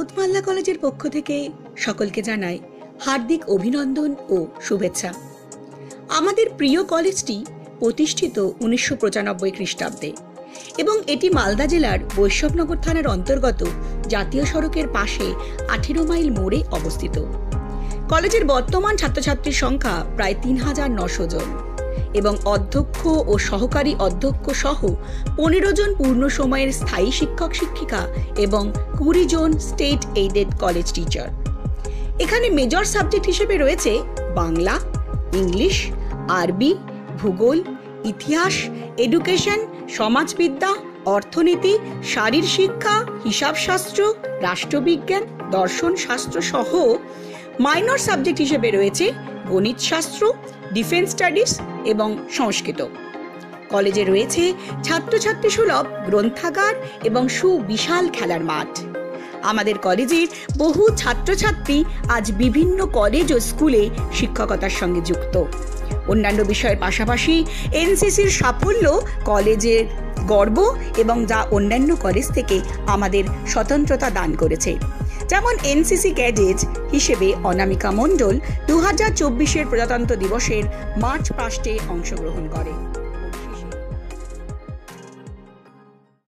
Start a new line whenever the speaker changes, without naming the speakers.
South Malda কলেজের পক্ষ থেকে সকলকে জানাই হার্দিক অভিনন্দন ও শুভেচ্ছা। আমাদের প্রিয় কলেজটি প্রতিষ্ঠিত 1995 খ্রিস্টাব্দে এবং এটি মালদা জেলার বৈষ্ণবনগর থানার অন্তর্গত জাতীয় সড়কের পাশে 18 মাইল মোড়ে অবস্থিত। কলেজের বর্তমান ছাত্রছাত্রীর সংখ্যা প্রায় 3900 জন এবং অধ্যক্ষ ও সহকারী অধ্যক্ষ সহ 15 জন পূর্ণ সময়ের স্থায়ী শিক্ষক শিক্ষিকা এবং 20 জন স্টেট এইডেড কলেজ টিচার। এখানে মেজর সাবজেক্ট হিসেবে রয়েছে বাংলা, ইংলিশ, আরবি, ভূগোল, ইতিহাস, এডুকেশন, সমাজবিদ্যা, অর্থনীতি, শারীর শিক্ষা, হিসাবশাস্ত্র, রাষ্ট্রবিজ্ঞান, দর্শন শাস্ত্র সহ মাইনর সাবজেক্ট হিসেবে রয়েছে গণিত শাস্ত্র, ডিফেন্স স্টাডিজ এবং সংস্কৃত। কলেজে রয়েছে ছাত্রছাত্রী সুলভ গ্রন্থাগার এবং সুবিশাল খেলার মাঠ। আমাদের কলেজের বহু ছাত্রছাত্রী আজ বিভিন্ন কলেজ ও স্কুলে শিক্ষকতার সঙ্গে যুক্ত। অন্যান্য বিষয়ের পাশাপাশি এনসিসির সাফল্য কলেজের গর্ব এবং যা অন্যান্য কলেজ থেকে আমাদের স্বতন্ত্রতা দান করেছে। যেমন এনসিসি ক্যাডেট হিসেবে অনামিকা মণ্ডল 2024 প্রজাতন্ত্র দিবসের মার্চ পাস্টে অংশগ্রহণ করে।